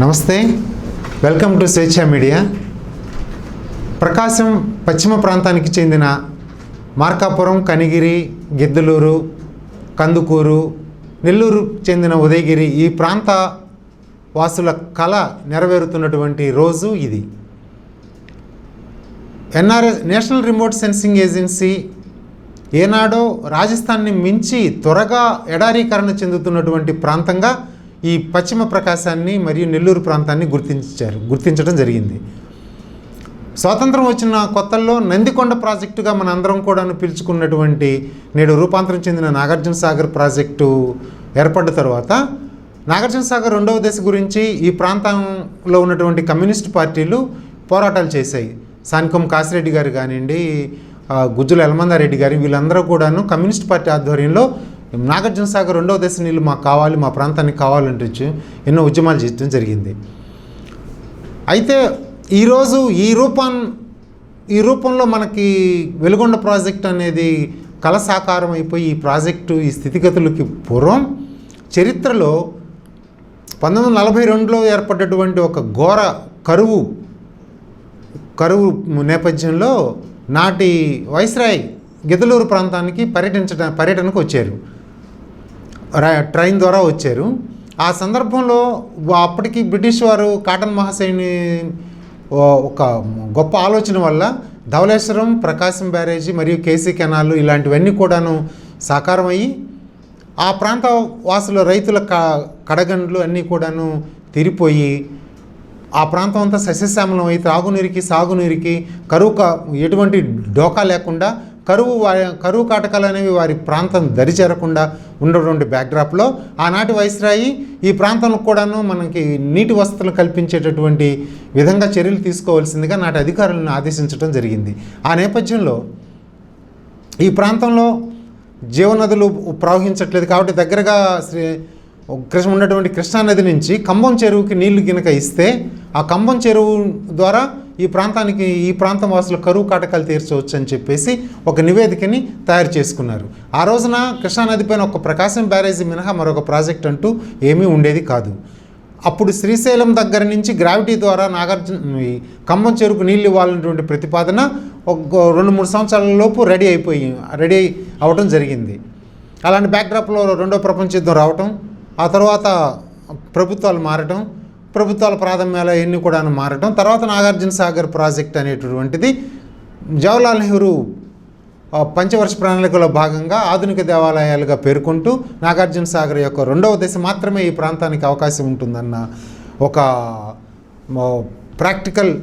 నమస్తే, welcome to స్వేచ్ఛ media. ప్రకాశం పశ్చిమ ప్రాంతానికి చెందిన మార్కాపురం, కనిగిరి, గిద్దలూరు, కందుకూరు, నెల్లూరు చెందిన ఉదయగిరి ఈ ప్రాంత వాసుల కళ నెరవేరుతున్నటువంటి రోజు ఇది. నేషనల్ రిమోట్ సెన్సింగ్ ఏజెన్సీ ఏనాడో రాజస్థాన్ని మించి త్వరగా ఎడారీకరణ చెందుతున్నటువంటి ప్రాంతంగా ఈ పశ్చిమ ప్రకాశాన్ని మరియు నెల్లూరు ప్రాంతాన్ని గుర్తించడం జరిగింది. స్వాతంత్రం వచ్చిన కొత్తల్లో నందికొండ ప్రాజెక్టుగా మన అందరం కూడా పిలుచుకున్నటువంటి నేడు రూపాంతరం చెందిన నాగార్జున సాగర్ ప్రాజెక్టు ఏర్పడ్డ తర్వాత నాగార్జున సాగర్ రెండవ దశ గురించి ఈ ప్రాంతంలో ఉన్నటువంటి కమ్యూనిస్ట్ పార్టీలు పోరాటాలు చేశాయి. సానికొం కాసిరెడ్డి గారు కానివ్వండి, గుజ్జుల ఎలమందారెడ్డి గారు, వీళ్ళందరూ కూడాను కమ్యూనిస్ట్ పార్టీ ఆధ్వర్యంలో నాగార్జున సాగర్ రెండవ దశ నీళ్ళు మాకు కావాలి, మా ప్రాంతానికి కావాలంటే ఎన్నో ఉద్యమాలు చేయడం జరిగింది. అయితే ఈరోజు ఈ రూపంలో మనకి వెలుగొండ ప్రాజెక్ట్ అనేది కళ సాకారం అయిపోయి ఈ ప్రాజెక్టు ఈ స్థితిగతులకి పూర్వం చరిత్రలో 1942లో ఏర్పడ్డటువంటి ఒక ఘోర కరువు నేపథ్యంలో నాటి వైస్రాయ్ గిద్దలూరు ప్రాంతానికి పర్యటనకు వచ్చారు. ట్రైన్ ద్వారా వచ్చారు. ఆ సందర్భంలో అప్పటికి బ్రిటిష్ వారు కాటన్ మహాశయుని ఒక గొప్ప ఆలోచన వల్ల ధవళేశ్వరం, ప్రకాశం బ్యారేజీ మరియు కేసీ కెనాలు ఇలాంటివన్నీ కూడాను సాకారం అయ్యి ఆ ప్రాంత వాసుల రైతుల కడగండ్లు అన్నీ కూడాను తీరిపోయి ఆ ప్రాంతం అంతా సస్యశ్యామలం అయి త్రాగునీరికి, సాగునీరికి, ఎటువంటి డోకా లేకుండా కరువు కాటకాలు అనేవి వారి ప్రాంతం దరిచేరకుండా ఉన్నటువంటి బ్యాక్డ్రాప్లో ఆనాటి వైస్రాయి ఈ ప్రాంతంలో కూడాను మనకి నీటి వసతులు కల్పించేటటువంటి విధంగా చర్యలు తీసుకోవాల్సిందిగా నాటి అధికారులను ఆదేశించడం జరిగింది. ఆ నేపథ్యంలో ఈ ప్రాంతంలో జీవనదులు ప్రవహించట్లేదు కాబట్టి దగ్గరగా ఉన్నటువంటి కృష్ణానది నుంచి కంబం చెరువుకి నీళ్లు గినక ఇస్తే ఆ కంబం చెరువు ద్వారా ఈ ప్రాంతం వాసుల కరువు కాటకాలు తీర్చవచ్చు అని చెప్పేసి ఒక నివేదికని తయారు చేసుకున్నారు. ఆ రోజున కృష్ణానది పైన ఒక ప్రకాశం బ్యారేజీ మినహా మరొక ప్రాజెక్ట్ అంటూ ఏమీ ఉండేది కాదు. అప్పుడు శ్రీశైలం దగ్గర నుంచి గ్రావిటీ ద్వారా కంబం చెరువుకు నీళ్ళు ఇవ్వాలన్నటువంటి ప్రతిపాదన ఒక 2-3 సంవత్సరాల లోపు రెడీ అవ్వటం జరిగింది. అలాంటి బ్యాక్డ్రాప్లో రెండో ప్రపంచ యుద్ధం రావటం, ఆ తర్వాత ప్రభుత్వాల ప్రాధాన్యాలు ఎన్ని కూడా మారటం, తర్వాత నాగార్జున సాగర్ ప్రాజెక్ట్ అనేటటువంటిది జవహర్లాల్ నెహ్రూ పంచవర్ష ప్రణాళికలో భాగంగా ఆధునిక దేవాలయాలుగా పేర్కొంటూ నాగార్జున సాగర్ యొక్క రెండవ దశ మాత్రమే ఈ ప్రాంతానికి అవకాశం ఉంటుందన్న ఒక ప్రాక్టికల్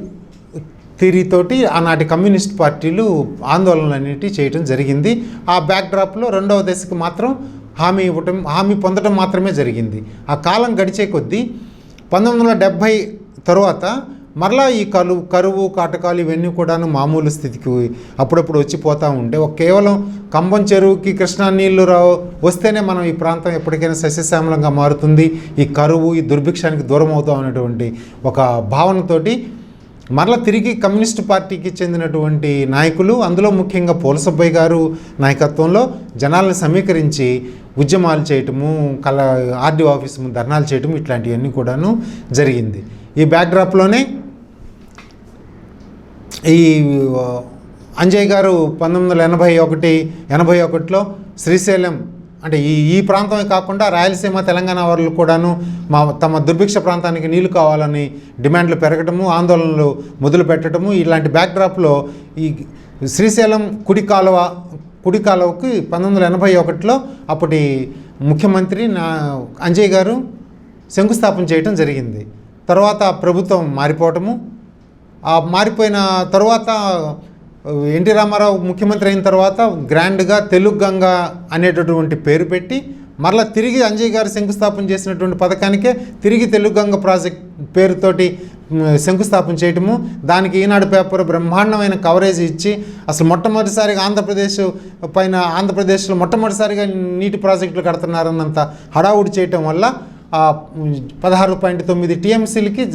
థియరీతోటి ఆనాటి కమ్యూనిస్ట్ పార్టీలు ఆందోళనలన్నిటి చేయటం జరిగింది. ఆ బ్యాక్డ్రాప్లో రెండవ దశకు మాత్రం హామీ పొందడం మాత్రమే జరిగింది. ఆ కాలం గడిచే కొద్దీ 1970 తరువాత మరలా ఈ కరువు కాటకాలు ఇవన్నీ కూడాను మామూలు స్థితికి అప్పుడప్పుడు వచ్చిపోతూ ఉంటే కేవలం కంబం చెరువుకి కృష్ణా నీళ్లు వస్తేనే మనం ఈ ప్రాంతం ఎప్పటికైనా సస్యశ్యామలంగా మారుతుంది, ఈ కరువు ఈ దుర్భిక్షానికి దూరం అవుతాం అనేటువంటి ఒక భావనతోటి మరలా తిరిగి కమ్యూనిస్టు పార్టీకి చెందినటువంటి నాయకులు, అందులో ముఖ్యంగా పోలసుబ్బయ్య గారు నాయకత్వంలో జనాలను సమీకరించి ఉద్యమాలు చేయటము, ఆర్డీఓ ఆఫీస్ ముందు ధర్నాలు చేయటము ఇట్లాంటివన్నీ కూడాను జరిగింది. ఈ బ్యాక్డ్రాప్లోనే ఈ అంజయ్ గారు 1981లో శ్రీశైలం అంటే ఈ ప్రాంతమే కాకుండా రాయలసీమ, తెలంగాణ వాళ్ళు కూడాను తమ దుర్భిక్ష ప్రాంతానికి నీళ్లు కావాలని డిమాండ్లు పెరగటము, ఆందోళనలు మొదలు పెట్టడము, ఇలాంటి బ్యాక్డ్రాప్లో ఈ శ్రీశైలం కుడి కాలువకి 1981లో అప్పటి ముఖ్యమంత్రి అంజయ్ గారు శంకుస్థాపన చేయటం జరిగింది. తర్వాత ప్రభుత్వం మారిపోవటము, మారిపోయిన తర్వాత ఎన్టీ రామారావు ముఖ్యమంత్రి అయిన తర్వాత గ్రాండ్గా తెలుగు గంగ అనేటటువంటి పేరు పెట్టి మరలా తిరిగి అంజయ్ గారు శంకుస్థాపన చేసినటువంటి పథకానికే తిరిగి తెలుగు గంగ ప్రాజెక్ట్ పేరుతోటి శంకుస్థాపన చేయటము, దానికి ఈనాడు పేపర్ బ్రహ్మాండమైన కవరేజ్ ఇచ్చి అసలు మొట్టమొదటిసారిగా ఆంధ్రప్రదేశ్లో మొట్టమొదటిసారిగా నీటి ప్రాజెక్టులు కడుతున్నారన్నంత హడావుడి చేయటం వల్ల 16.9 టీఎంసీలకి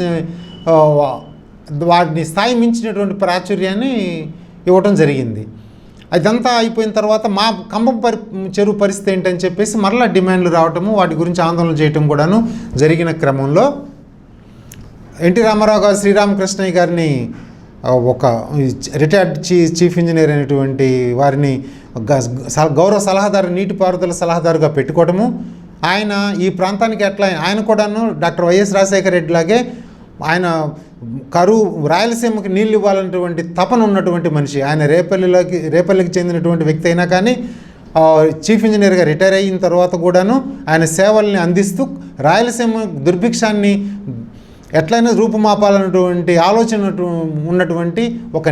వాటిని స్థాయి మించినటువంటి ప్రాచుర్యాన్ని ఇవ్వటం జరిగింది. అదంతా అయిపోయిన తర్వాత మా కంబం చెరువు పరిస్థితి ఏంటని చెప్పేసి మరలా డిమాండ్లు రావటము, వాటి గురించి ఆందోళన చేయటం కూడాను జరిగిన క్రమంలో ఎన్టీ రామారావు గారు శ్రీరామకృష్ణయ్య గారిని ఒక రిటైర్డ్ చీఫ్ ఇంజనీర్ అయినటువంటి వారిని గౌరవ సలహాదారు, నీటిపారుదల సలహాదారుగా పెట్టుకోవడము. ఆయన ఈ ప్రాంతానికి ఎట్లా ఆయన కూడాను డాక్టర్ వైఎస్ రాజశేఖర రెడ్డి లాగే ఆయన కరువు రాయలసీమకి నీళ్ళు ఇవ్వాలన్నటువంటి తపన ఉన్నటువంటి మనిషి. ఆయన రేపల్లికి చెందినటువంటి వ్యక్తి అయినా కానీ చీఫ్ ఇంజనీర్గా రిటైర్ అయిన తర్వాత కూడాను ఆయన సేవల్ని అందిస్తూ రాయలసీమ దుర్భిక్షాన్ని ఎట్లయినా రూపుమాపాలన్నటువంటి ఆలోచన ఉన్నటువంటి ఒక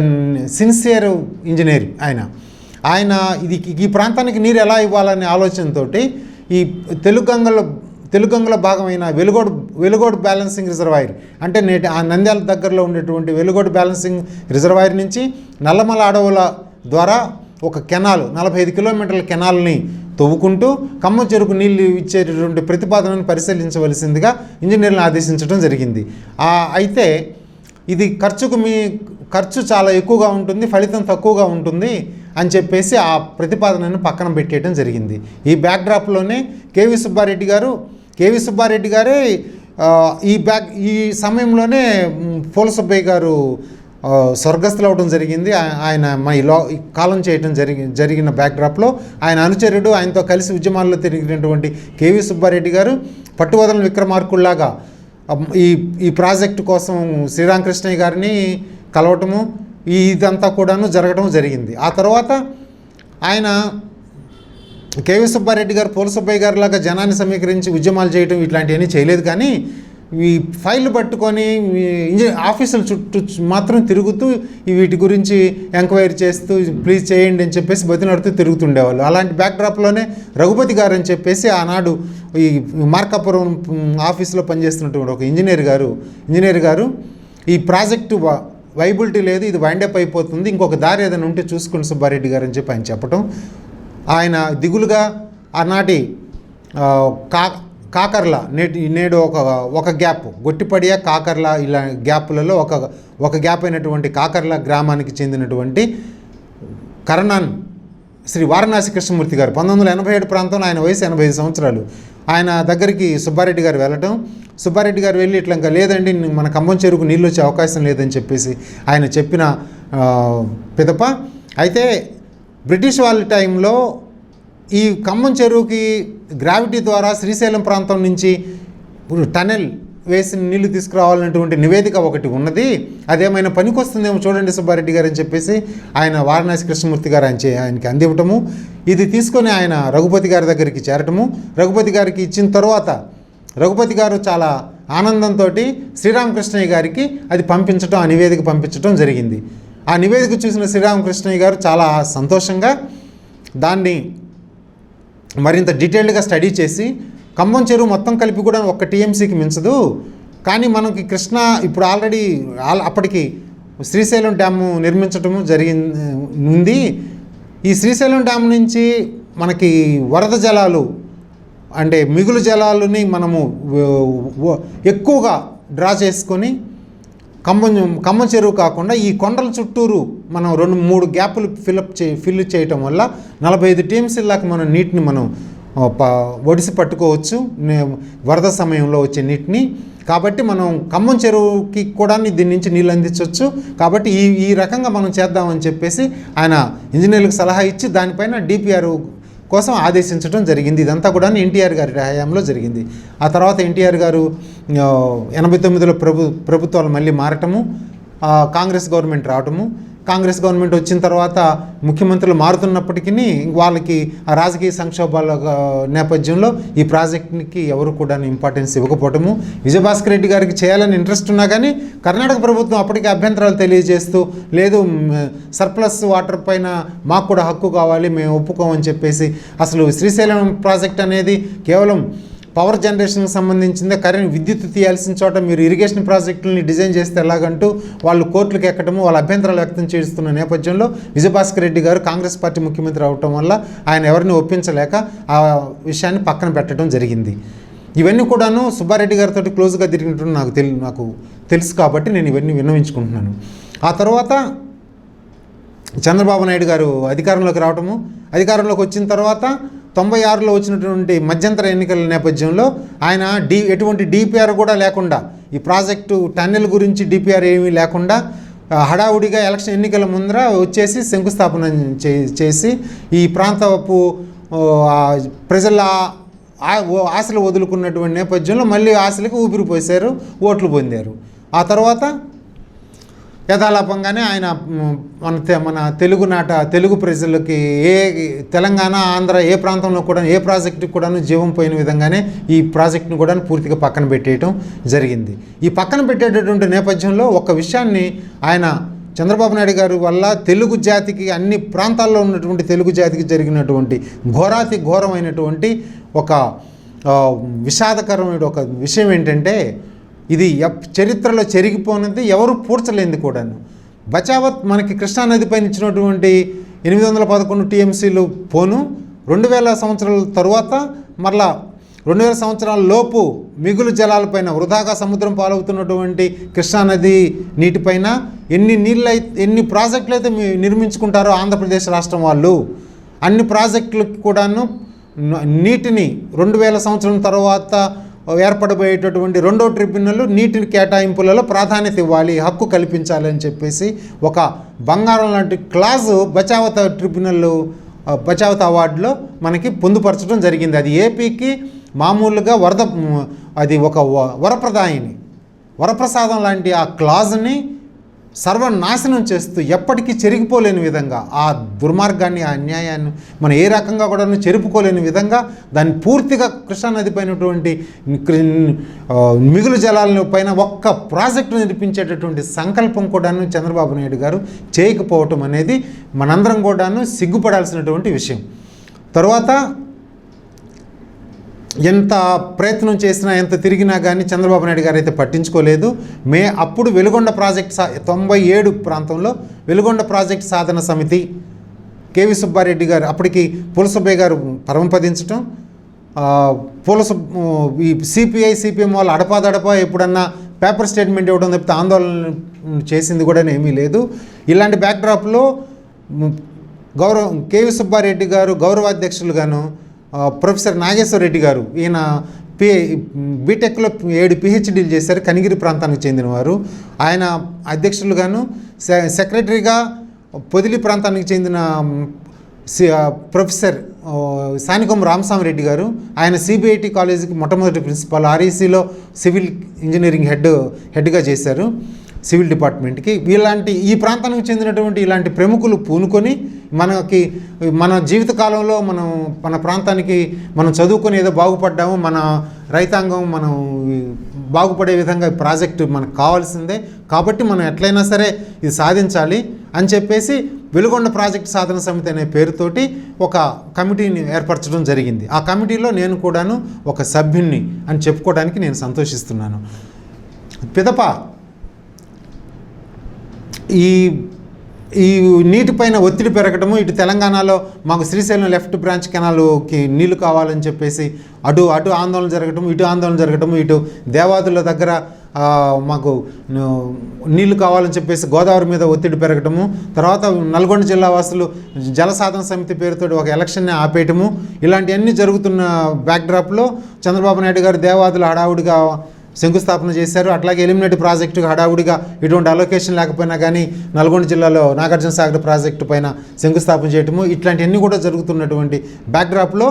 సిన్సియర్ ఇంజనీర్ ఆయన ఈ ప్రాంతానికి నీరు ఎలా ఇవ్వాలనే ఆలోచనతో ఈ తెలుగంగలో భాగమైన వెలుగోడు బ్యాలెన్సింగ్ రిజర్వాయర్ అంటే నేటి ఆ నంద్యాల దగ్గరలో ఉండేటువంటి వెలుగోడు బ్యాలెన్సింగ్ రిజర్వాయర్ నుంచి నల్లమల అడవుల ద్వారా ఒక కెనాల్ 45 కిలోమీటర్ల కెనాల్ని తవ్వుకుంటూ ఖమ్మం చెరుకు నీళ్లు ఇచ్చేటటువంటి ప్రతిపాదనను పరిశీలించవలసిందిగా ఇంజనీర్లను ఆదేశించడం జరిగింది. అయితే ఇది ఖర్చు చాలా ఎక్కువగా ఉంటుంది, ఫలితం తక్కువగా ఉంటుంది అని చెప్పేసి ఆ ప్రతిపాదనను పక్కన పెట్టేయడం జరిగింది. ఈ బ్యాక్డ్రాప్లోనే కేవీ సుబ్బారెడ్డి గారే ఈ సమయంలోనే పూల సుబ్బయ్య గారు స్వర్గస్థులు అవడం జరిగింది. ఆయన ఈ కాలం చేయడం జరిగిన బ్యాక్డ్రాప్లో ఆయన అనుచరుడు, ఆయనతో కలిసి ఉద్యమాల్లో తిరిగినటువంటి కేవీ సుబ్బారెడ్డి గారు పట్టువదలని విక్రమార్కుల్లాగా ఈ ప్రాజెక్టు కోసం శ్రీరామకృష్ణయ్య గారిని కలవటము ఇదంతా కూడాను జరగడం జరిగింది. ఆ తర్వాత ఆయన కేవీ సుబ్బారెడ్డి గారు పూల సుబ్బయ్య గారు లాగా జనాన్ని సమీకరించి ఉద్యమాలు చేయడం ఇట్లాంటివన్నీ చేయలేదు. కానీ ఈ ఫైళ్ళు పట్టుకొని ఆఫీసుల చుట్టూ మాత్రం తిరుగుతూ వీటి గురించి ఎంక్వైరీ చేస్తూ ప్లీజ్ చేయండి అని చెప్పేసి బతిలాడుతూ తిరుగుతుండేవాళ్ళు. అలాంటి బ్యాక్డ్రాప్లోనే రఘుపతి గారు అని చెప్పేసి ఆనాడు ఈ మార్కాపురం ఆఫీసులో పనిచేస్తున్నటువంటి ఒక ఇంజనీర్ గారు ఈ ప్రాజెక్టు వైబిలిటీ లేదు, ఇది వైండప్ అయిపోతుంది, ఇంకొక దారి ఏదైనా ఉంటే చూసుకుని సుబ్బారెడ్డి గారు అని చెప్పి ఆయన చెప్పటం, ఆయన దిగులుగా ఆనాటి కాకర్ల నేడు ఒక గ్యాప్ గొట్టిపడియ కాకర్ల ఇలా గ్యాపులలో ఒక గ్యాప్ అయినటువంటి కాకర్ల గ్రామానికి చెందినటువంటి కరణాన్ శ్రీ వారణాసి కృష్ణమూర్తి గారు 1987 ప్రాంతంలో ఆయన వయసు 85 సంవత్సరాలు. ఆయన దగ్గరికి సుబ్బారెడ్డి గారు వెళ్ళటం, సుబ్బారెడ్డి గారు వెళ్ళి ఇట్లా ఇంకా లేదండి మన ఖమ్మం చెరుకు నీళ్ళు వచ్చే అవకాశం లేదని చెప్పేసి ఆయన చెప్పిన పిదప అయితే బ్రిటిష్ వాళ్ళ టైంలో ఈ ఖమ్మం చెరువుకి గ్రావిటీ ద్వారా శ్రీశైలం ప్రాంతం నుంచి టనెల్ వేసి నీళ్లు తీసుకురావాలన్నటువంటి నివేదిక ఒకటి ఉన్నది, అదేమైనా పనికొస్తుందేమో చూడండి సుబ్బారెడ్డి గారు అని చెప్పేసి ఆయన వారణాసి కృష్ణమూర్తి గారు ఆయనకి అందివ్వటము, ఇది తీసుకొని ఆయన రఘుపతి గారి దగ్గరికి చేరటము, రఘుపతి గారికి ఇచ్చిన తర్వాత రఘుపతి గారు చాలా ఆనందంతో శ్రీరామకృష్ణయ్య గారికి అది పంపించటం, ఆ నివేదిక పంపించడం జరిగింది. ఆ నివేదిక చూసిన శ్రీరామకృష్ణయ్య గారు చాలా సంతోషంగా దాన్ని మరింత డీటెయిల్డ్గా స్టడీ చేసి ఖమ్మం చెరువు మొత్తం కలిపి కూడా 1 టీఎంసీకి మించదు, కానీ మనకి కృష్ణా ఇప్పుడు ఆల్రెడీ అప్పటికి శ్రీశైలం డ్యాము నిర్మించటము ఉంది, ఈ శ్రీశైలం డ్యామ్ నుంచి మనకి వరద జలాలు అంటే మిగులు జలాలని మనము ఎక్కువగా డ్రా చేసుకొని ఖమ్మం చెరువు కాకుండా ఈ కొండల చుట్టూరు మనం 2-3 గ్యాపులు ఫిల్ చేయటం వల్ల 45 టీఎంసీలాగా మనం నీటిని మనం ఒడిసి పట్టుకోవచ్చు వరద సమయంలో వచ్చే నీటిని. కాబట్టి మనం ఖమ్మం చెరువుకి కూడా దీని నుంచి నీళ్ళు అందించవచ్చు, కాబట్టి ఈ రకంగా మనం చేద్దామని చెప్పేసి ఆయన ఇంజనీర్లకు సలహా ఇచ్చి దానిపైన డిపిఆర్ కోసం ఆదేశించడం జరిగింది. ఇదంతా కూడా ఎన్టీఆర్ గారి హయాంలో జరిగింది. ఆ తర్వాత ఎన్టీఆర్ గారు 89లో ప్రభుత్వాలు మళ్ళీ మారటము, కాంగ్రెస్ గవర్నమెంట్ రావటము, కాంగ్రెస్ గవర్నమెంట్ వచ్చిన తర్వాత ముఖ్యమంత్రులు మారుతున్నప్పటికీ వాళ్ళకి ఆ రాజకీయ సంక్షోభాల నేపథ్యంలో ఈ ప్రాజెక్ట్కి ఎవరు కూడా ఇంపార్టెన్స్ ఇవ్వకపోవటము, విజయభాస్కర్ రెడ్డి గారికి చేయాలని ఇంట్రెస్ట్ ఉన్నా కానీ కర్ణాటక ప్రభుత్వం అప్పటికే అభ్యంతరాలు తెలియజేస్తూ లేదు సర్ప్లస్ వాటర్ పైన మాకు కూడా హక్కు కావాలి, మేము ఒప్పుకోమని చెప్పేసి అసలు శ్రీశైలం ప్రాజెక్ట్ అనేది కేవలం పవర్ జనరేషన్కి సంబంధించిందే, విద్యుత్ తీయాల్సిన చోట మీరు ఇరిగేషన్ ప్రాజెక్టులని డిజైన్ చేస్తే ఎలాగంటూ వాళ్ళు కోర్టులకు ఎక్కడము వాళ్ళ అభ్యంతరాలు వ్యక్తం చేస్తున్న నేపథ్యంలో విజయభాస్కర్ రెడ్డి గారు కాంగ్రెస్ పార్టీ ముఖ్యమంత్రి అవటం వల్ల ఆయన ఎవరిని ఒప్పించలేక ఆ విషయాన్ని పక్కన పెట్టడం జరిగింది. ఇవన్నీ కూడాను సుబ్బారెడ్డి గారితో క్లోజ్గా తిరిగినట్టు నాకు తెలుసు కాబట్టి నేను ఇవన్నీ విన్నవించుకుంటున్నాను. ఆ తర్వాత చంద్రబాబు నాయుడు గారు అధికారంలోకి రావటము, అధికారంలోకి వచ్చిన తర్వాత 96లో వచ్చినటువంటి మధ్యంతర ఎన్నికల నేపథ్యంలో ఆయన ఎటువంటి డిపిఆర్ కూడా లేకుండా, ఈ ప్రాజెక్టు టన్నెల్ గురించి డిపిఆర్ ఏమీ లేకుండా హడావుడిగా ఎలక్షన్ ఎన్నికల ముందర వచ్చేసి శంకుస్థాపన చేసి ఈ ప్రాంతపు ప్రజల ఆశలు వదులుకున్నటువంటి నేపథ్యంలో మళ్ళీ ఆశలకు ఊపిరి పోసారు, ఓట్లు పొందారు. ఆ తర్వాత యథాలాపంగానే ఆయన మన తెలుగు ప్రజలకి తెలంగాణ, ఆంధ్ర ఏ ప్రాంతంలో కూడా ఏ ప్రాజెక్టుకి కూడాను జీవం పోయిన విధంగానే ఈ ప్రాజెక్టును కూడా పూర్తిగా పక్కన పెట్టేయటం జరిగింది. ఈ పక్కన పెట్టేటటువంటి నేపథ్యంలో ఒక విషయాన్ని ఆయన చంద్రబాబు నాయుడు గారి వల్ల తెలుగు జాతికి, అన్ని ప్రాంతాల్లో ఉన్నటువంటి తెలుగు జాతికి జరిగినటువంటి ఘోరాతి ఘోరమైనటువంటి ఒక విషాదకరమైన ఒక విషయం ఏంటంటే, ఇది చరిత్రలో చెరిగిపోయినది, ఎవరు పూడ్చలేనిది కూడాను. బచావత్ మనకి కృష్ణానదిపైన ఇచ్చినటువంటి 811 టీఎంసీలు పోను 2000 సంవత్సరాల తరువాత మరలా 2000 సంవత్సరాల లోపు మిగులు జలాలపైన వృధాగా సముద్రం పాలవుతున్నటువంటి కృష్ణానది నీటిపైన ఎన్ని ప్రాజెక్టులు అయితే నిర్మించుకుంటారో ఆంధ్రప్రదేశ్ రాష్ట్రం వాళ్ళు, అన్ని ప్రాజెక్టులకు కూడాను నీటిని 2000 సంవత్సరం తర్వాత ఏర్పడబోయేటటువంటి రెండో ట్రిబ్యునల్ నీటి కేటాయింపులలో ప్రాధాన్యత ఇవ్వాలి, హక్కు కల్పించాలి అని చెప్పేసి ఒక బంగారం లాంటి క్లాజు బచావత్ అవార్డులో మనకి పొందుపరచడం జరిగింది. అది ఏపీకి మామూలుగా అది ఒక వరప్రసాదం లాంటి ఆ క్లాజ్ని సర్వనాశనం చేస్తూ ఎప్పటికీ చెరిగిపోలేని విధంగా ఆ దుర్మార్గాన్ని, ఆ అన్యాయాన్ని మనం ఏ రకంగా కూడా చెరుపుకోలేని విధంగా దాన్ని పూర్తిగా కృష్ణానది పైనటువంటి మిగులు జలాల పైన ఒక్క ప్రాజెక్టు నిర్మించేటటువంటి సంకల్పం కూడాను చంద్రబాబు నాయుడు గారు చేయకపోవటం అనేది మనందరం కూడాను సిగ్గుపడాల్సినటువంటి విషయం. తర్వాత ఎంత ప్రయత్నం చేసినా, ఎంత తిరిగినా కానీ చంద్రబాబు నాయుడు గారు అయితే పట్టించుకోలేదు. అప్పుడు వెలుగొండ ప్రాజెక్ట్ 97 ప్రాంతంలో వెలుగొండ ప్రాజెక్ట్ సాధన సమితి కేవి సుబ్బారెడ్డి గారు, అప్పటికి పులసుబ్బయ్య గారు పరమపదించటం, ఈ సిపిఎం వాళ్ళు అడపాదడపా ఎప్పుడన్నా పేపర్ స్టేట్మెంట్ ఇవ్వడం తప్పితే ఆందోళన చేసింది కూడా ఏమీ లేదు. ఇలాంటి బ్యాక్డ్రాప్లో కేవి సుబ్బారెడ్డి గారు గౌరవాధ్యక్షులుగాను, ప్రొఫెసర్ నాగేశ్వర రెడ్డి గారు, ఈయన బీటెక్లో 7 పిహెచ్డీలు చేశారు, కనిగిరి ప్రాంతానికి చెందినవారు. ఆయన అధ్యక్షులుగాను, సెక్రటరీగా పొదిలి ప్రాంతానికి చెందిన ప్రొఫెసర్ సానికొం రామస్వామిరెడ్డి గారు, ఆయన సిబిఐటి కాలేజీకి మొట్టమొదటి ప్రిన్సిపాల్, ఆర్ఈసీలో సివిల్ ఇంజనీరింగ్ హెడ్గా చేశారు, సివిల్ డిపార్ట్మెంట్కి. ఈ ప్రాంతానికి చెందినటువంటి ఇలాంటి ప్రముఖులు పూనుకొని మన జీవితకాలంలో మన ప్రాంతానికి మనం చదువుకొని ఏదో బాగుపడ్డాము, మన రైతాంగం మనం బాగుపడే విధంగా ఈ ప్రాజెక్టు మనకు కావాల్సిందే, కాబట్టి మనం ఎట్లయినా సరే ఇది సాధించాలి అని చెప్పేసి వెలుగొండ ప్రాజెక్టు సాధన సమితి అనే పేరుతోటి ఒక కమిటీని ఏర్పరచడం జరిగింది. ఆ కమిటీలో నేను కూడాను ఒక సభ్యుణ్ణి అని చెప్పుకోవడానికి నేను సంతోషిస్తున్నాను. పిదప ఈ నీటిపైన ఒత్తిడి పెరగటము, ఇటు తెలంగాణలో మాకు శ్రీశైలం లెఫ్ట్ బ్రాంచ్ కెనాల్కి నీళ్లు కావాలని చెప్పేసి అటు ఆందోళన జరగటము, ఇటు ఆందోళన జరగటము, ఇటు దేవాదుల దగ్గర మాకు నీళ్లు కావాలని చెప్పేసి గోదావరి మీద ఒత్తిడి పెరగటము, తర్వాత నల్గొండ జిల్లా వాసులు జలసాధన సమితి పేరుతో ఒక ఎలక్షన్ని ఆపేయటము, ఇలాంటివన్నీ జరుగుతున్న బ్యాక్డ్రాప్లో చంద్రబాబు నాయుడు గారు దేవాదుల హడావుడిగా శంకుస్థాపన చేశారు. అట్లాగే ఎలిమినేట్ ప్రాజెక్టు హడావుడిగా ఎటువంటి అలొకేషన్ లేకపోయినా కానీ నల్గొండ జిల్లాలో నాగార్జున సాగర్ ప్రాజెక్టు పైన శంకుస్థాపన చేయటము, ఇట్లాంటివన్నీ కూడా జరుగుతున్నటువంటి బ్యాక్డ్రాప్లో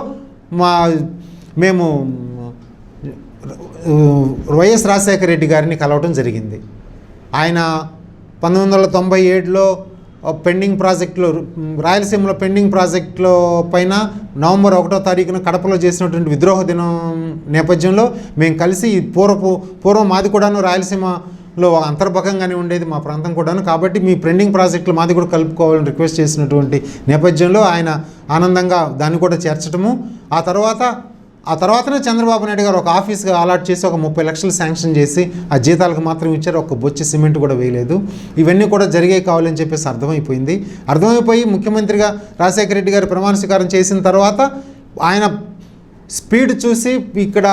మేము వైఎస్ రాజశేఖర రెడ్డి గారిని కలవటం జరిగింది. ఆయన 1997లో పెండింగ్ ప్రాజెక్టులో, రాయలసీమలో పెండింగ్ ప్రాజెక్టులో పైన నవంబర్ 1వ తారీఖున కడపలో చేసినటువంటి విద్రోహ దినం నేపథ్యంలో మేము కలిసి పూర్వం మాది కూడాను రాయలసీమలో అంతర్భాగంగానే ఉండేది మా ప్రాంతం కూడాను, కాబట్టి మీ పెండింగ్ ప్రాజెక్టులు మాది కూడా కలుపుకోవాలని రిక్వెస్ట్ చేసినటువంటి నేపథ్యంలో ఆయన ఆనందంగా దాన్ని కూడా చేర్చడము, ఆ తర్వాతనే చంద్రబాబు నాయుడు గారు ఒక ఆఫీస్గా అలాట్ చేసి ఒక 30 లక్షలు శాంక్షన్ చేసి ఆ జీతాలకు మాత్రం ఇచ్చారు, ఒక బొచ్చి సిమెంట్ కూడా వేయలేదు. ఇవన్నీ కూడా జరిగాయి కావాలని చెప్పేసి అర్థమైపోయి ముఖ్యమంత్రిగా రాజశేఖర రెడ్డి గారు ప్రమాణ స్వీకారం చేసిన తర్వాత ఆయన స్పీడ్ చూసి ఇక్కడ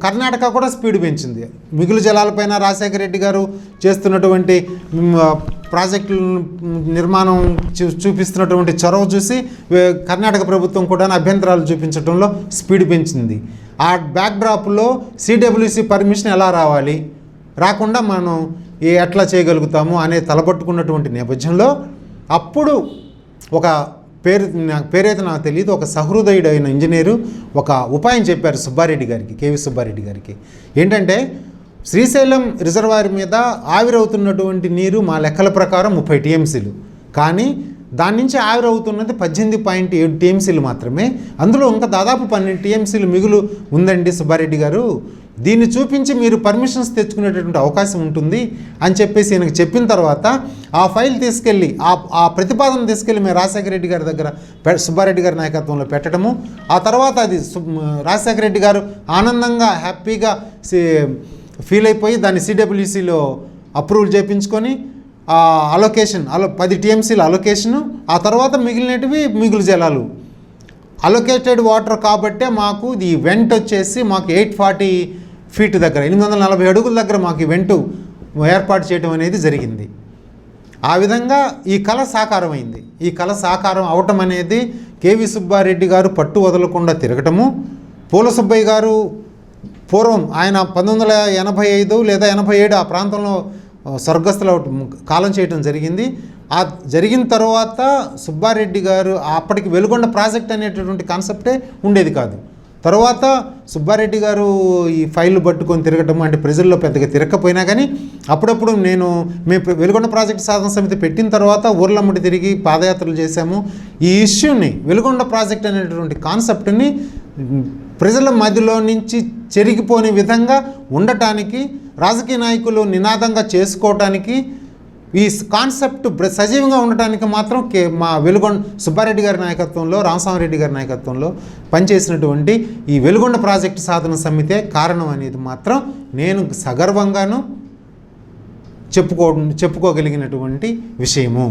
కర్ణాటక కూడా స్పీడ్ పెంచింది. మిగులు జలాలపైన రాజశేఖర రెడ్డి గారు చేస్తున్నటువంటి ప్రాజెక్టుల నిర్మాణం చూపిస్తున్నటువంటి చొరవ చూసి కర్ణాటక ప్రభుత్వం కూడా అభ్యంతరాలు చూపించడంలో స్పీడ్ పెంచింది. ఆ బ్యాక్డ్రాప్లో సిడబ్ల్యూసి పర్మిషన్ ఎలా రావాలి, రాకుండా మనం ఎట్లా చేయగలుగుతాము అనే తలపట్టుకున్నటువంటి నేపథ్యంలో అప్పుడు ఒక పేరైతే నాకు తెలియదు, ఒక సహృదయుడు అయిన ఇంజనీరు ఒక ఉపాయం చెప్పారు సుబ్బారెడ్డి గారికి, కేవి సుబ్బారెడ్డి గారికి. ఏంటంటే శ్రీశైలం రిజర్వాయర్ మీద ఆవిరవుతున్నటువంటి నీరు మా లెక్కల ప్రకారం 30 టీఎంసీలు, కానీ దాని నుంచి ఆవిరవుతున్నది 18.7 టీఎంసీలు మాత్రమే. అందులో ఇంకా దాదాపు 12 టీఎంసీలు మిగులు ఉందండి సుబ్బారెడ్డి గారు, దీన్ని చూపించి మీరు పర్మిషన్స్ తెచ్చుకునేటటువంటి అవకాశం ఉంటుంది అని చెప్పేసి ఈయనకు చెప్పిన తర్వాత ఆ ఫైల్ తీసుకెళ్ళి ఆ ప్రతిపాదన తీసుకెళ్ళి మేము రాజశేఖర రెడ్డి గారి దగ్గర సుబ్బారెడ్డి గారి నాయకత్వంలో పెట్టడము. ఆ తర్వాత అది రాజశేఖర రెడ్డి గారు ఆనందంగా హ్యాపీగా ఫీల్ అయిపోయి దాన్ని సిడబ్ల్యూసిలో అప్రూవల్ చేయించుకొని అలొకేషన్ 10 టీఎంసీల అలొకేషను, ఆ తర్వాత మిగిలినవి మిగులు జలాలు అలొకేటెడ్ వాటర్. కాబట్టే మాకు ఈ వెంట్ వచ్చేసి మాకు 840 ఫీట్ దగ్గర 840 అడుగుల దగ్గర మాకు ఈ వెంటు ఏర్పాటు చేయడం అనేది జరిగింది. ఆ విధంగా ఈ కళ సాకారమైంది. ఈ కళ సాకారం అవటం అనేది కేవి సుబ్బారెడ్డి గారు పట్టు వదలకుండా తిరగటము, పూల సుబ్బయ్య గారు పూర్వం ఆయన 1985 లేదా 87 ఆ ప్రాంతంలో స్వర్గస్థులు కాలం చేయటం జరిగింది. ఆ జరిగిన తర్వాత సుబ్బారెడ్డి గారు అప్పటికి వెలుగొండ ప్రాజెక్ట్ అనేటటువంటి కాన్సెప్టే ఉండేది కాదు. తర్వాత సుబ్బారెడ్డి గారు ఈ ఫైళ్ళు పట్టుకొని తిరగటం అంటే ప్రజల్లో పెద్దగా తిరగకపోయినా కానీ అప్పుడప్పుడు మేము వెలుగొండ ప్రాజెక్ట్ సాధన సమితి పెట్టిన తర్వాత ఊర్లమ్మటి తిరిగి పాదయాత్రలు చేశాము. ఈ ఇష్యూని వెలుగొండ ప్రాజెక్ట్ అనేటటువంటి కాన్సెప్ట్ని ప్రజల మధ్యలో నుంచి చెరిగిపోని విధంగా ఉండటానికి, రాజకీయ నాయకులు నినాదంగా చేసుకోవటానికి, ఈ కాన్సెప్ట్ సజీవంగా ఉండటానికి మాత్రం మా వెలుగొండ సుబ్బారెడ్డి గారి నాయకత్వంలో, రామస్వామిరెడ్డి గారి నాయకత్వంలో పనిచేసినటువంటి ఈ వెలుగొండ ప్రాజెక్టు సాధన సమితే కారణం అనేది మాత్రం నేను సగర్వంగాను చెప్పుకోగలిగినటువంటి విషయము.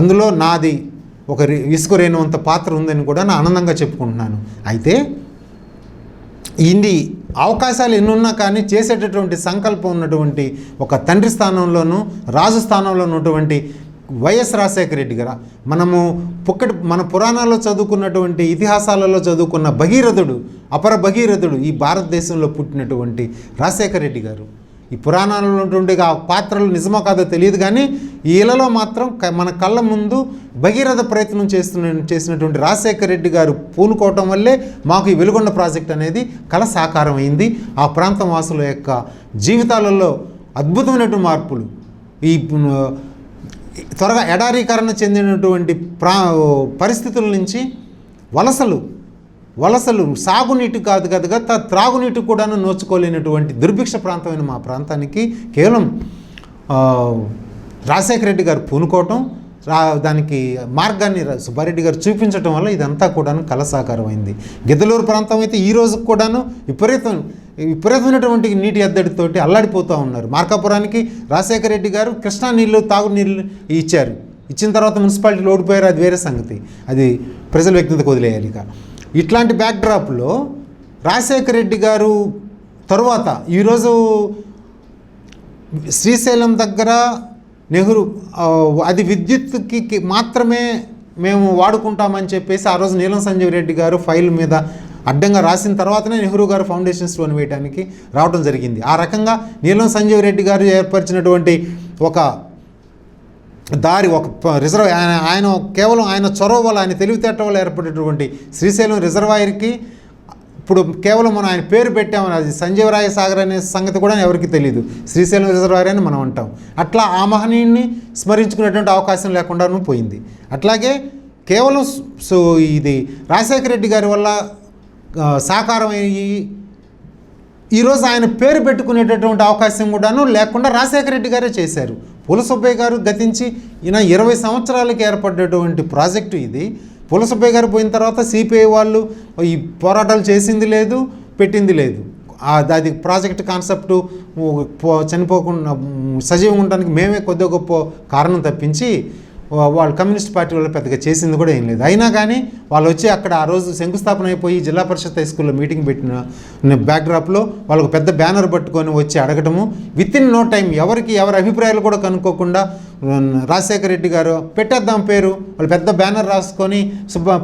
అందులో నాది ఒక ఇసుక రేణువంత పాత్ర ఉందని కూడా నా ఆనందంగా చెప్పుకుంటున్నాను. అయితే ఇన్ని అవకాశాలు ఎన్నున్నా కానీ చేసేటటువంటి సంకల్పం ఉన్నటువంటి ఒక తండ్రి స్థానంలోనూ రాజు స్థానంలో ఉన్నటువంటి వైఎస్ రాజశేఖర రెడ్డి గారు, మన పురాణాల్లో చదువుకున్నటువంటి ఇతిహాసాలలో చదువుకున్న భగీరథుడు, అపర భగీరథుడు ఈ భారతదేశంలో పుట్టినటువంటి రాజశేఖర రెడ్డి గారు. ఈ పురాణాలలో ఉన్నటువంటి ఆ పాత్రలు నిజమో కాదో తెలియదు కానీ ఈ ఇళ్లలో మాత్రం మన కళ్ళ ముందు భగీరథ ప్రయత్నం చేసినటువంటి రాజశేఖర రెడ్డి గారు పూనుకోవటం వల్లే మాకు ఈ వెలుగొండ ప్రాజెక్ట్ అనేది కళ సాకారం అయింది. ఆ ప్రాంతం వాసుల యొక్క జీవితాలలో అద్భుతమైనటువంటి మార్పులు, ఈ త్వరగా ఎడారీకరణ చెందినటువంటి పరిస్థితుల నుంచి వలసలు సాగునీటి కాదు కదగా త్రాగునీటి కూడా నోచుకోలేనటువంటి దుర్భిక్ష ప్రాంతమైన మా ప్రాంతానికి కేవలం రాజశేఖర రెడ్డి గారు పూనుకోవటం, దానికి మార్గాన్ని సుబ్బారెడ్డి గారు చూపించడం వల్ల ఇదంతా కూడాను కళ సాకారమైంది. గిద్దలూరు ప్రాంతం అయితే ఈ రోజుకు కూడాను విపరీతమైనటువంటి నీటి ఎద్దడితోటి అల్లాడిపోతూ ఉన్నారు. మార్కాపురానికి రాజశేఖర రెడ్డి గారు కృష్ణా నీళ్ళు తాగునీళ్ళు ఇచ్చారు. ఇచ్చిన తర్వాత మున్సిపాలిటీలు ఓడిపోయారు, అది వేరే సంగతి, అది ప్రజల వ్యక్తిగత వదిలేయాలి. ఇక ఇట్లాంటి బ్యాక్డ్రాప్లో రాజశేఖర రెడ్డి గారు తరువాత ఈరోజు శ్రీశైలం దగ్గర నెహ్రూ అది విద్యుత్కి మాత్రమే మేము వాడుకుంటామని చెప్పేసి ఆ రోజు నీలం సంజీవ్ రెడ్డి గారు ఫైల్ మీద అడ్డంగా రాసిన తర్వాతనే నెహ్రూ గారు ఫౌండేషన్ స్టోన్ వేయడానికి రావడం జరిగింది. ఆ రకంగా నీలం సంజీవ్ రెడ్డి గారు ఏర్పరిచినటువంటి ఒక దారి, ఒక రిజర్వ్ ఆయన కేవలం ఆయన చొరవ వల్ల, ఆయన తెలివితేట వల్ల ఏర్పడేటువంటి శ్రీశైలం రిజర్వాయర్కి ఇప్పుడు కేవలం మనం ఆయన పేరు పెట్టామని, అది సంజీవరాయ సాగర్ అనే సంగతి కూడా ఎవరికి తెలియదు, శ్రీశైలం రిజర్వాయర్ అని మనం అంటాం. అట్లా ఆ మహనీయుడిని స్మరించుకునేటువంటి అవకాశం లేకుండా పోయింది. అట్లాగే కేవలం ఇది రాజశేఖర రెడ్డి గారి వల్ల సాకారం అయ్యి ఈరోజు ఆయన పేరు పెట్టుకునేటటువంటి అవకాశం కూడాను లేకుండా రాజశేఖర రెడ్డి గారే చేశారు. పూల సుబ్బయ్య గారు గతించి ఈయన 20 సంవత్సరాలకి ఏర్పడేటువంటి ప్రాజెక్టు ఇది. పూల సుబ్బయ్య గారు పోయిన తర్వాత సిపిఐ వాళ్ళు ఈ పోరాటాలు చేసింది లేదు, పెట్టింది లేదు. అది ప్రాజెక్ట్ కాన్సెప్టు చనిపోకుండా సజీవంగా ఉండడానికి మేమే కొద్దిగా గొప్ప కారణం తప్పించి వాళ్ళు కమ్యూనిస్ట్ పార్టీ వాళ్ళు పెద్దగా చేసింది కూడా ఏం లేదు. అయినా కానీ వాళ్ళు వచ్చి అక్కడ ఆ రోజు శంకుస్థాపన అయిపోయి జిల్లా పరిషత్ హై స్కూల్లో మీటింగ్ పెట్టిన బ్యాక్డ్రాప్లో వాళ్ళకు పెద్ద బ్యానర్ పట్టుకొని వచ్చి అడగటము, విత్ ఇన్ నో టైం ఎవరి అభిప్రాయాలు కూడా కనుక్కోకుండా రాజశేఖర రెడ్డి గారు పెట్టేద్దాం పేరు, వాళ్ళు పెద్ద బ్యానర్ రాసుకొని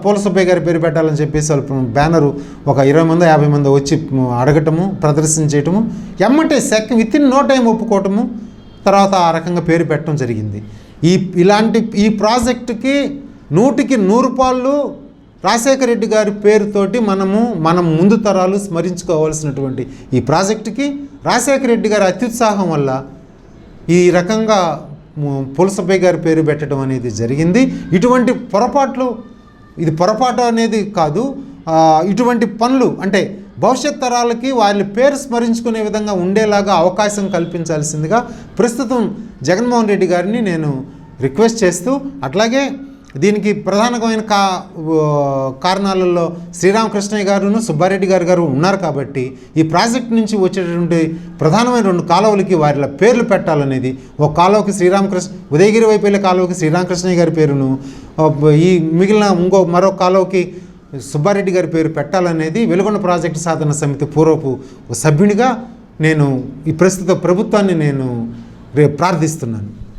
పూల సుబ్బయ్య గారి పేరు పెట్టాలని చెప్పేసి వాళ్ళు బ్యానరు ఒక 20 మంది 50 మంది వచ్చి అడగటము, ప్రదర్శించేయటము, ఎమ్మటే విత్ ఇన్ నో టైం ఒప్పుకోవటము, తర్వాత ఆ రకంగా పేరు పెట్టడం జరిగింది. ఈ ప్రాజెక్టుకి 100కి 100 పాళ్ళు రాజశేఖర రెడ్డి గారి పేరుతోటి మనం ముందు తరాలు స్మరించుకోవాల్సినటువంటి ఈ ప్రాజెక్టుకి రాజశేఖర రెడ్డి గారి అత్యుత్సాహం వల్ల ఈ రకంగా పూలసుబ్బయ్య గారి పేరు పెట్టడం అనేది జరిగింది. ఇటువంటి పొరపాట్లు, ఇది పొరపాటు అనేది కాదు, ఇటువంటి పనులు అంటే భవిష్యత్ తరాలకి వాళ్ళ పేరు స్మరించుకునే విధంగా ఉండేలాగా అవకాశం కల్పించాల్సిందిగా ప్రస్తుతం జగన్మోహన్ రెడ్డి గారిని నేను రిక్వెస్ట్ చేస్తూ, అట్లాగే దీనికి ప్రధానమైన కారణాలలో శ్రీరామకృష్ణయ్య గారును సుబ్బారెడ్డి గారు ఉన్నారు కాబట్టి ఈ ప్రాజెక్ట్ నుంచి వచ్చేటటువంటి ప్రధానమైన 2 కాలువలకి వారి పేర్లు పెట్టాలనేది, ఒక కాలువకి ఉదయగిరి వైపు వెళ్ళే కాలువకి శ్రీరామకృష్ణయ్య గారి పేరును, ఈ మిగిలిన మరో కాలువకి సుబ్బారెడ్డి గారి పేరు పెట్టాలనేది వెలుగొండ ప్రాజెక్టు సాధన సమితి పూర్వపు సభ్యునిగా నేను ఈ ప్రస్తుత ప్రభుత్వాన్ని నేను ప్రార్థిస్తున్నాను.